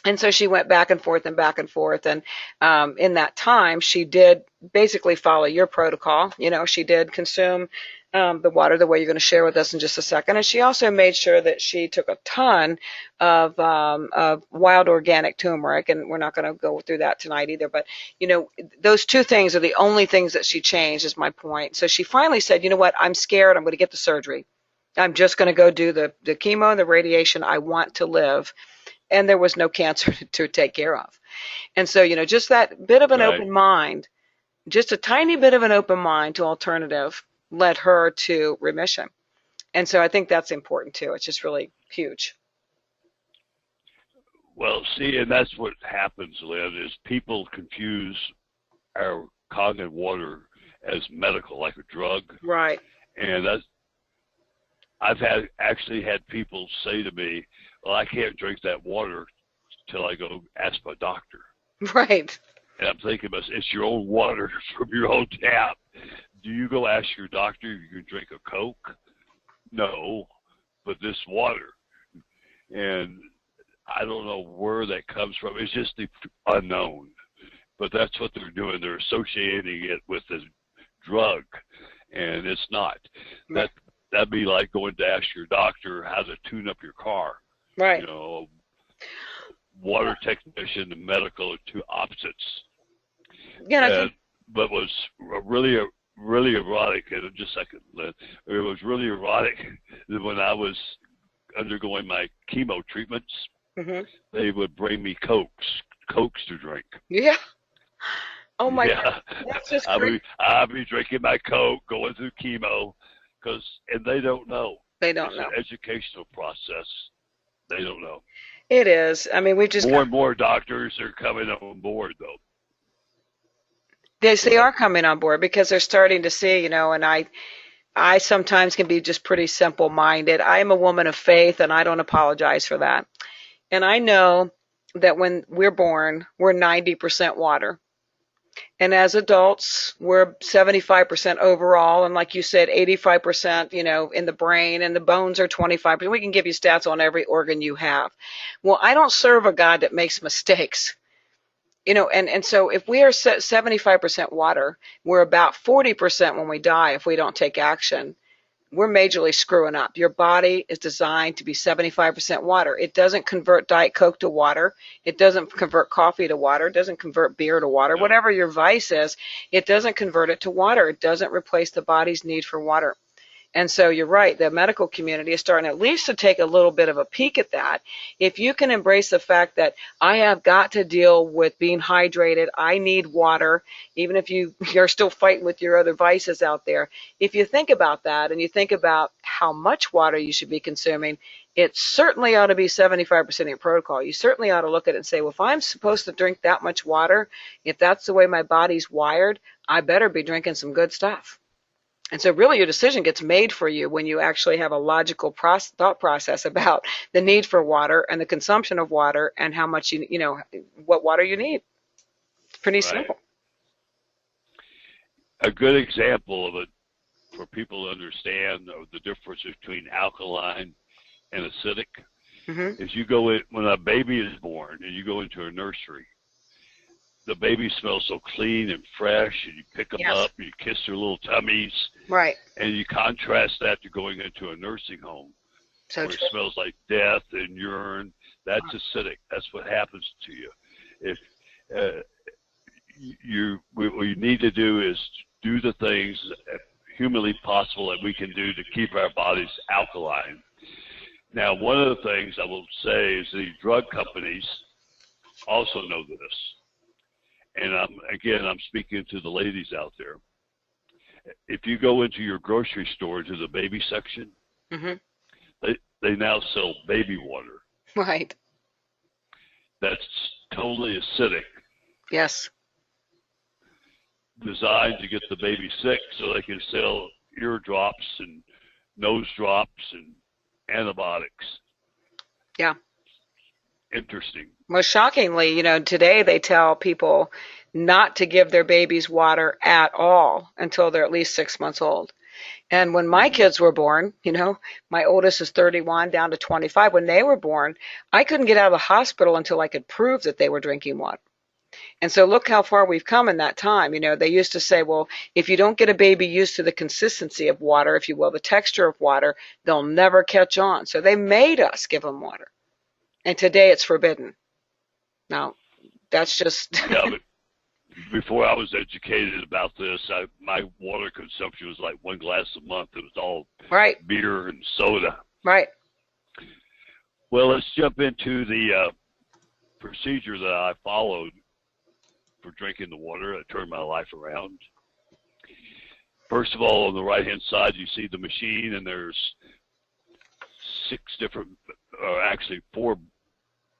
And so she went back and forth, and in that time, she did basically follow your protocol. She did consume the water the way you're going to share with us in just a second. And she also made sure that she took a ton of wild organic turmeric, and we're not going to go through that tonight either. But, those two things are the only things that she changed, is my point. So she finally said, you know what, I'm scared, I'm going to get the surgery. I'm just going to go do the chemo and the radiation. I want to live. And there was no cancer to take care of. And so, just that bit of an open mind just a tiny bit of an open mind to alternative led her to remission. And so I think that's important too. It's just really huge. Well, see, and that's what happens, Lynn, is people confuse our Kangen water as medical, like a drug. Right. And that's, I've actually had people say to me, well, I can't drink that water till I go ask my doctor. Right. And I'm thinking, it's your own water from your own tap. Do you go ask your doctor if you can drink a Coke? No, but this water. And I don't know where that comes from. It's just the unknown. But that's what they're doing. They're associating it with the drug, and it's not. That'd be like going to ask your doctor how to tune up your car. Right. You know, water technician and medical are two opposites. Yeah. But was really erotic. And just a second, Lynn. It was really erotic that when I was undergoing my chemo treatments, they would bring me Cokes to drink. Yeah. Oh my yeah. God. That's just great. I'll be drinking my Coke, going through chemo, and they don't know. They don't know. It's an educational process. They don't know. It is. I mean, we just more and more doctors are coming on board, though. They are coming on board because they're starting to see, you know, and I sometimes can be just pretty simple-minded. I am a woman of faith, and I don't apologize for that. And I know that when we're born, we're 90% water. And as adults, we're 75% overall. And like you said, 85%, you know, in the brain, and the bones are 25%. We can give you stats on every organ you have. Well, I don't serve a God that makes mistakes. You know, and so if we are 75% water, we're about 40% when we die if we don't take action. We're majorly screwing up. Your body is designed to be 75% water. It doesn't convert Diet Coke to water. It doesn't convert coffee to water. It doesn't convert beer to water. Whatever your vice is, it doesn't convert it to water. It doesn't replace the body's need for water. And so you're right, the medical community is starting at least to take a little bit of a peek at that. If you can embrace the fact that I have got to deal with being hydrated, I need water, even if you're still fighting with your other vices out there. If you think about that and you think about how much water you should be consuming, it certainly ought to be 75% of your protocol. You certainly ought to look at it and say, well, if I'm supposed to drink that much water, if that's the way my body's wired, I better be drinking some good stuff. And so really your decision gets made for you when you actually have a logical thought process about the need for water and the consumption of water and how much you know, what water you need. It's pretty simple. A good example of it for people to understand the difference between alkaline and acidic is you go in, when a baby is born and you go into a nursery, the baby smells so clean and fresh, and you pick them up, and you kiss their little tummies. Right. And you contrast that to going into a nursing home where it smells like death and urine. That's acidic. That's what happens to you. If what you need to do is do the things humanly possible that we can do to keep our bodies alkaline. Now, one of the things I will say is the drug companies also know this. And I'm speaking to the ladies out there. If you go into your grocery store to the baby section, they now sell baby water. Right. That's totally acidic. Yes. Designed to get the baby sick so they can sell ear drops and nose drops and antibiotics. Yeah. Interesting. Most shockingly, you know, today they tell people not to give their babies water at all until they're at least 6 months old. And when my kids were born, you know, my oldest is 31 down to 25. When they were born, I couldn't get out of the hospital until I could prove that they were drinking water. And so look how far we've come in that time. You know, they used to say, well, if you don't get a baby used to the consistency of water, if you will, the texture of water, they'll never catch on. So they made us give them water. And today it's forbidden. Now, that's just... Yeah, but before I was educated about this, my water consumption was like 1 glass a month. It was all beer and soda. Right. Well, let's jump into the procedure that I followed for drinking the water that turned my life around. First of all, on the right-hand side, you see the machine, and there's 6 different, or actually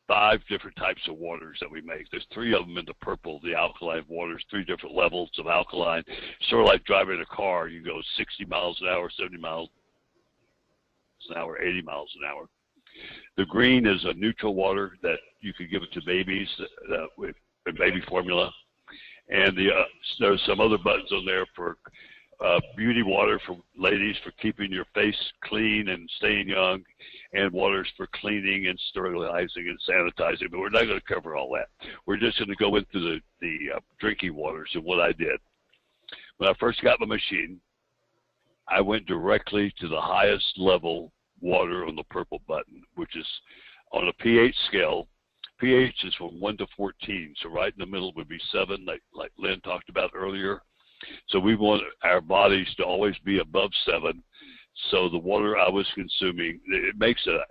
5 different types of waters that we make. There's 3 of them in the purple, the alkaline waters, 3 different levels of alkaline. Sort of like driving a car. You go 60 miles an hour, 70 miles an hour, 80 miles an hour. The green is a neutral water that you could give it to babies with baby formula. And there's some other buttons on there for beauty water for ladies for keeping your face clean and staying young, and waters for cleaning and sterilizing and sanitizing. But we're not going to cover all that. We're just going to go into the drinking waters and what I did. When I first got my machine, I went directly to the highest level water on the purple button, which is on a pH scale. pH is from 1 to 14, so right in the middle would be 7, like Lynn talked about earlier. So we want our bodies to always be above 7. So the water I was consuming, it makes a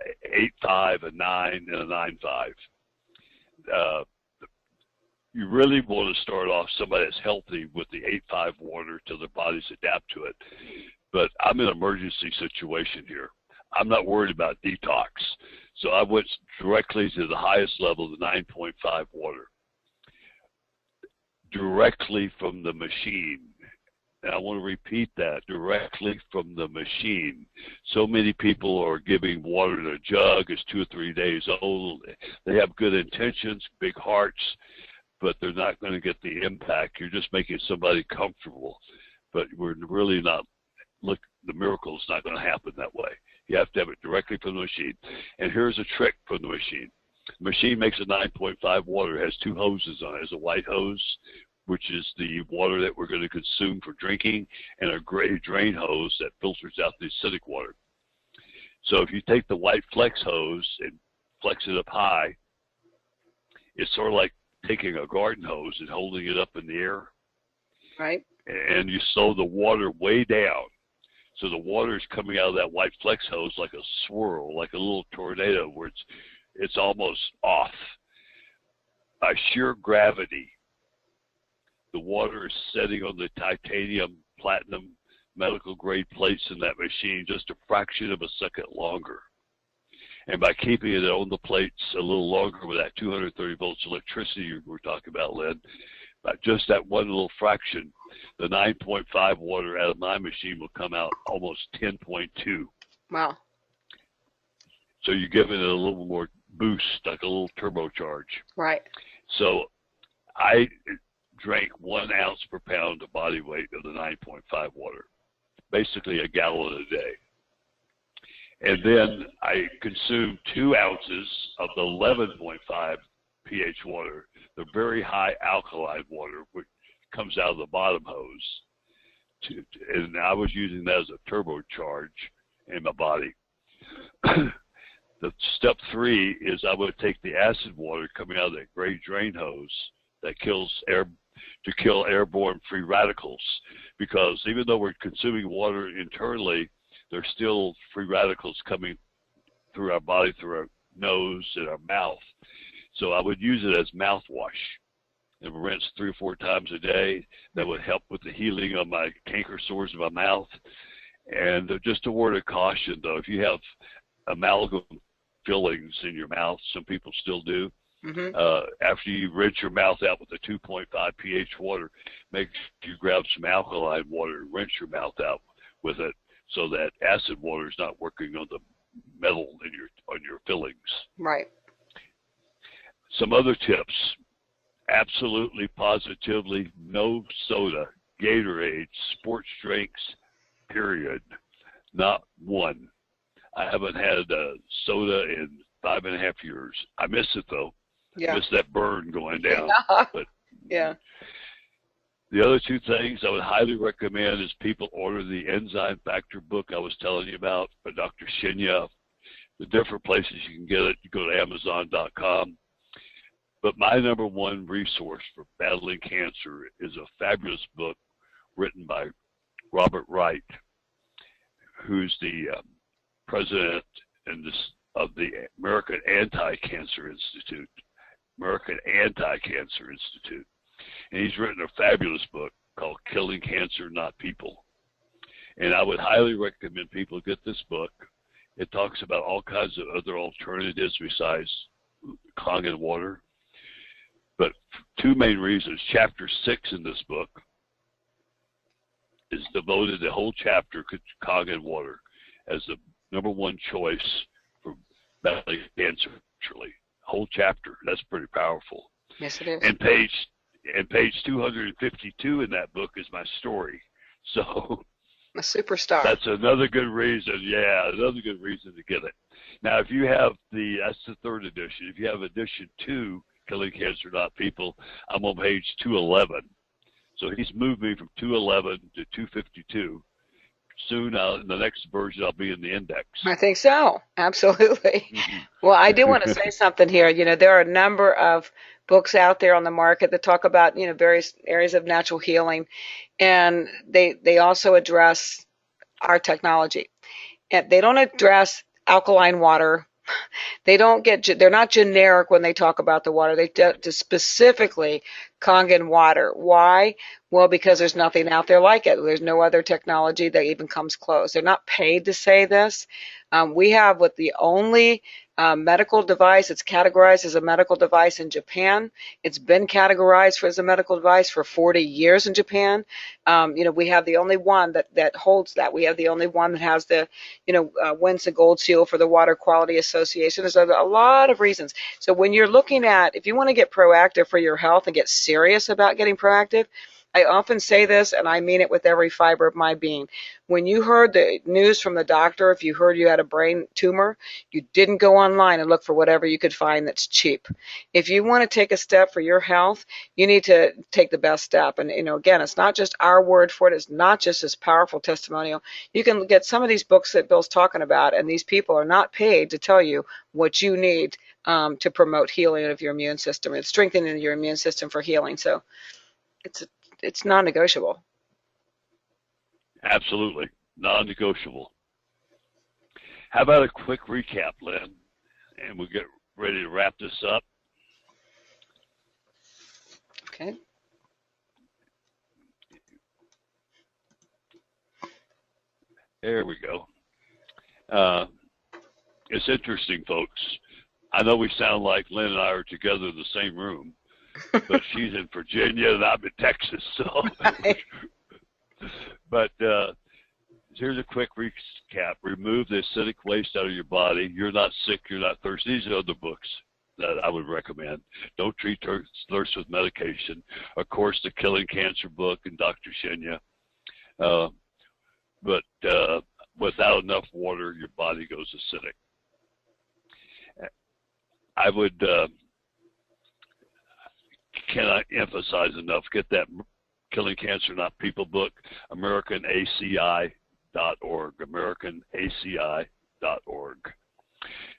8.5, a 9, and a 9.5. You really want to start off somebody that's healthy with the 8.5 water till their bodies adapt to it. But I'm in an emergency situation here. I'm not worried about detox. So I went directly to the highest level, the 9.5 water, directly from the machine. And I want to repeat that, directly from the machine. So many people are giving water in a jug. It's 2 or 3 days old. They have good intentions, big hearts, but they're not going to get the impact. You're just making somebody comfortable. But we're really not, look, the miracle is not going to happen that way. You have to have it directly from the machine. And here's a trick from the machine. The machine makes a 9.5 water. It has 2 hoses on it. It has a white hose, which is the water that we're going to consume for drinking, and a gray drain hose that filters out the acidic water. So if you take the white flex hose and flex it up high, it's sort of like taking a garden hose and holding it up in the air. Right. And you slow the water way down. So the water is coming out of that white flex hose like a swirl, like a little tornado, where it's almost off. By sheer gravity, the water is setting on the titanium, platinum, medical grade plates in that machine just a fraction of a second longer. And by keeping it on the plates a little longer with that 230 volts electricity you were talking about, Lynn, by just that one little fraction, the 9.5 water out of my machine will come out almost 10.2. Wow. So you're giving it a little more boost, like a little turbocharge. Right. So I drank 1 ounce per pound of body weight of the 9.5 water, basically a gallon a day. And then I consumed 2 ounces of the 11.5 pH water, the very high alkaline water, which comes out of the bottom hose. And I was using that as a turbocharge in my body. The step 3 is I would take the acid water coming out of that gray drain hose that kills to kill airborne free radicals, because even though we're consuming water internally, there's still free radicals coming through our body, through our nose and our mouth. So I would use it as mouthwash and rinse 3 or 4 times a day. That would help with the healing of my canker sores in my mouth. And just a word of caution, though, if you have amalgam fillings in your mouth, some people still do, after you rinse your mouth out with the 2.5 pH water, make sure you grab some alkaline water and rinse your mouth out with it, so that acid water is not working on the metal in your fillings. Right. Some other tips: absolutely, positively, no soda, Gatorade, sports drinks, period. Not one. I haven't had a soda in 5.5 years. I miss it though. Yeah. I miss that burn going down. But yeah. The other 2 things I would highly recommend is people order the Enzyme Factor book I was telling you about by Dr. Shinya. The different places you can get it. You go to Amazon.com. But my number 1 resource for battling cancer is a fabulous book written by Robert Wright, who's the president of the American Anti-Cancer Institute. And he's written a fabulous book called Killing Cancer, Not People. And I would highly recommend people get this book. It talks about all kinds of other alternatives besides Kangen water. But two main reasons. Chapter 6 in this book is devoted, the whole chapter, to Kangen water as the number one choice for battling cancer, actually. Whole chapter. That's pretty powerful. Yes, it is. And page 252 in that book is my story. So A superstar. that's another good reason. Yeah, another good reason to get it. Now, if you have that's the third edition. If you have edition 2, Killing Cancer, Not People, I'm on page 211. So he's moved me from 211 to 252. Soon, in the next version, I'll be in the index. I think so. Absolutely. Well, I do want to say something here. There are a number of books out there on the market that talk about, various areas of natural healing, and they also address our technology. And they don't address alkaline water. They're not generic when they talk about the water. They just specifically Kangen water. Why? Well, because there's nothing out there like it. There's no other technology that even comes close. They're not paid to say this. We have the only medical device. It's categorized as a medical device in Japan. It's been categorized as a medical device for 40 years in Japan. We have the only one that holds that. We have the only one that has the, wins the gold seal for the Water Quality Association. There's a lot of reasons. So when you're looking at, if you want to get proactive for your health and get serious about getting proactive, I often say this, and I mean it with every fiber of my being. When you heard the news from the doctor, if you heard you had a brain tumor, you didn't go online and look for whatever you could find that's cheap. If you want to take a step for your health, you need to take the best step. And, again, it's not just our word for it. It's not just this powerful testimonial. You can get some of these books that Bill's talking about, and these people are not paid to tell you what you need to promote healing of your immune system and strengthening your immune system for healing. So it's non-negotiable. Absolutely. Non-negotiable. How about a quick recap, Lynn? And we'll get ready to wrap this up. Okay. There we go. It's interesting, folks. I know we sound like Lynn and I are together in the same room, but she's in Virginia and I'm in Texas. So, but here's a quick recap. Remove the acidic waste out of your body. You're not sick. You're not thirsty. These are other books that I would recommend. Don't treat thirst with medication. Of course, the Killing Cancer book and Dr. Shinya. But without enough water, your body goes acidic. I would cannot emphasize enough, get that Killing Cancer, Not People book, AmericanACI.org, AmericanACI.org.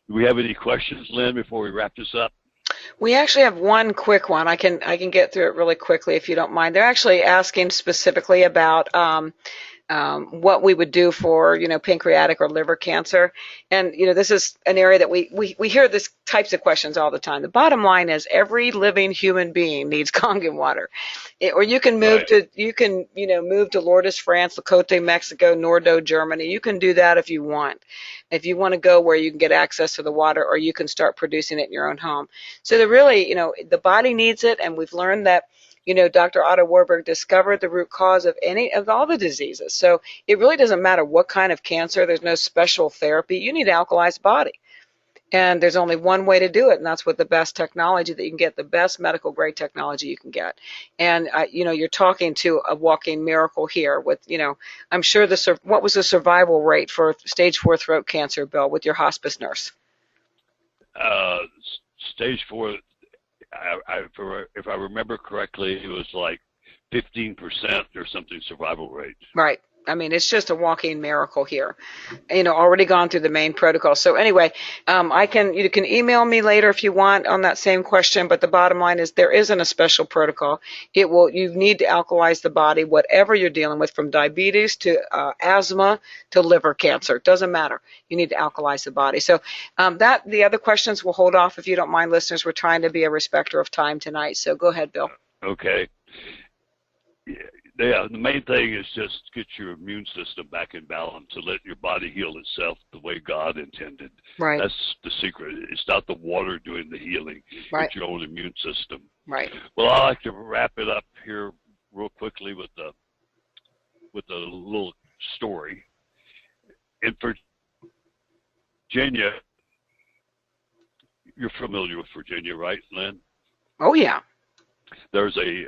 Do we have any questions, Lynn, before we wrap this up? We actually have one quick one. I can get through it really quickly if you don't mind. They're actually asking specifically about what we would do for, pancreatic or liver cancer. And, this is an area that we hear these types of questions all the time. The bottom line is every living human being needs Kangen water. Or you can move move to Lourdes, France, Locote, Mexico, Nordo, Germany. You can do that if you want. If you want to go where you can get access to the water, or you can start producing it in your own home. So the body needs it, and we've learned that Dr. Otto Warburg discovered the root cause of all the diseases. So it really doesn't matter what kind of cancer. There's no special therapy. You need to alkalize the body. And there's only one way to do it, and that's with the best technology that you can get, the best medical grade technology you can get. And, you're talking to a walking miracle here with, I'm sure what was the survival rate for stage 4 throat cancer, Bill, with your hospice nurse? Stage 4, if I remember correctly, it was like 15% or something survival rate. Right. I mean, it's just a walking miracle here. Already gone through the main protocol. So anyway, you can email me later if you want on that same question. But the bottom line is there isn't a special protocol. You need to alkalize the body, whatever you're dealing with, from diabetes to asthma to liver cancer. It doesn't matter. You need to alkalize the body. So the other questions we'll hold off if you don't mind, listeners. We're trying to be a respecter of time tonight. So go ahead, Bill. Okay. Yeah, the main thing is just get your immune system back in balance and let your body heal itself the way God intended. Right. That's the secret. It's not the water doing the healing. Right. It's your own immune system. Right. Well, I like to wrap it up here real quickly with a little story. In Virginia, you're familiar with Virginia, right, Lynn? Oh yeah. There's a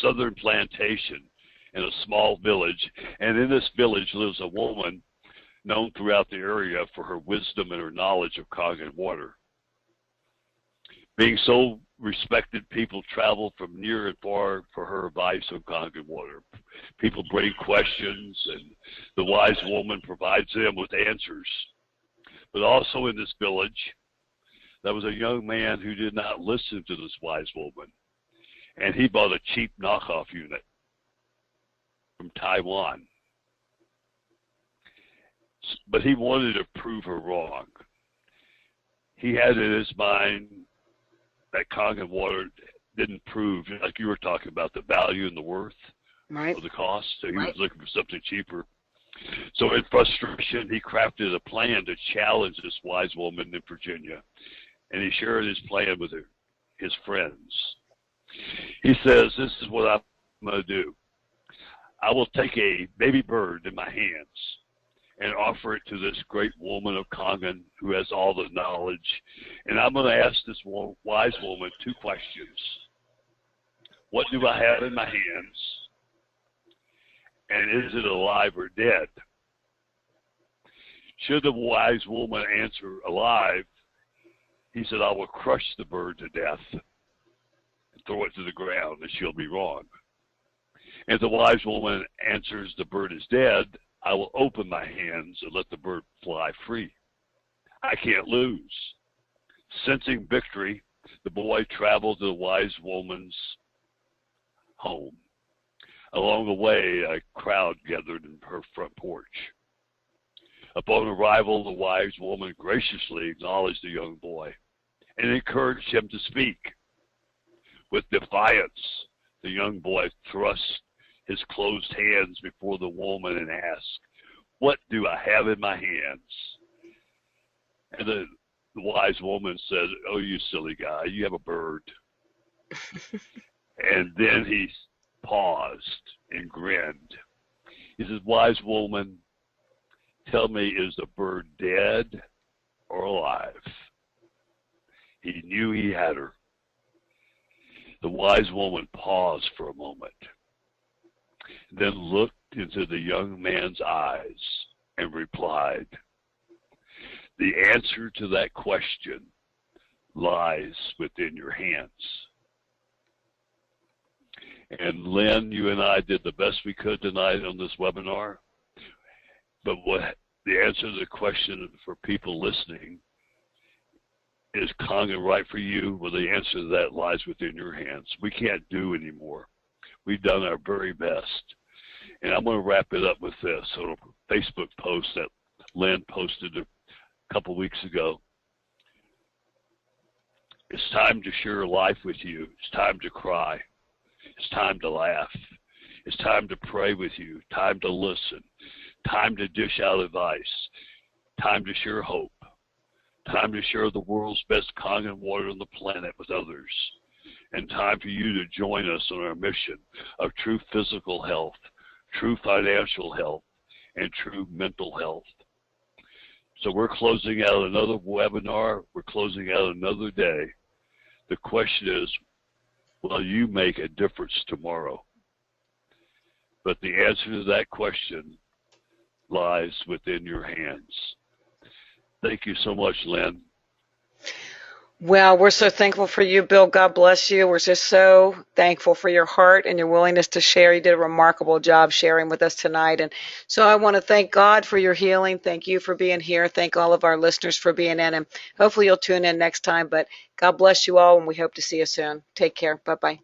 southern plantation in a small village, and in this village lives a woman known throughout the area for her wisdom and her knowledge of Kangen water. Being so respected, people travel from near and far for her advice on Kangen water. People bring questions, and the wise woman provides them with answers. But also in this village, there was a young man who did not listen to this wise woman, and he bought a cheap knockoff unit from Taiwan. But he wanted to prove her wrong. He had in his mind that Kangen water didn't prove, like you were talking about, the value and the worth of the cost. So he was looking for something cheaper. So in frustration, he crafted a plan to challenge this wise woman in Virginia. And he shared his plan with his friends. He says, this is what I'm going to do. I will take a baby bird in my hands and offer it to this great woman of Kangen who has all the knowledge. And I'm going to ask this wise woman 2 questions. What do I have in my hands? And is it alive or dead? Should the wise woman answer alive, he said, I will crush the bird to death and throw it to the ground, and she'll be wrong. If the wise woman answers the bird is dead, I will open my hands and let the bird fly free. I can't lose. Sensing victory, the boy traveled to the wise woman's home. Along the way, a crowd gathered in her front porch. Upon arrival, the wise woman graciously acknowledged the young boy and encouraged him to speak. With defiance, the young boy thrust his closed hands before the woman and asked, what do I have in my hands? And the wise woman said, oh, you silly guy, you have a bird. And then he paused and grinned. He said, wise woman, tell me, is the bird dead or alive? He knew he had her. The wise woman paused for a moment, then looked into the young man's eyes and replied, the answer to that question lies within your hands. And Lynn, you and I did the best we could tonight on this webinar. But what the answer to the question for people listening is Kangen right for you? Well, the answer to that lies within your hands. We can't do anymore. We've done our very best. And I'm going to wrap it up with this on a Facebook post that Lynn posted a couple weeks ago. It's time to share life with you. It's time to cry. It's time to laugh. It's time to pray with you. Time to listen. Time to dish out advice. Time to share hope. Time to share the world's best Kangen water on the planet with others. And time for you to join us on our mission of true physical health, true financial health, and true mental health. So we're closing out another webinar. We're closing out another day. The question is, will you make a difference tomorrow? But the answer to that question lies within your hands. Thank you so much, Lynn. Well, we're so thankful for you, Bill. God bless you. We're just so thankful for your heart and your willingness to share. You did a remarkable job sharing with us tonight. And so I want to thank God for your healing. Thank you for being here. Thank all of our listeners for being in. And hopefully you'll tune in next time. But God bless you all, and we hope to see you soon. Take care. Bye-bye.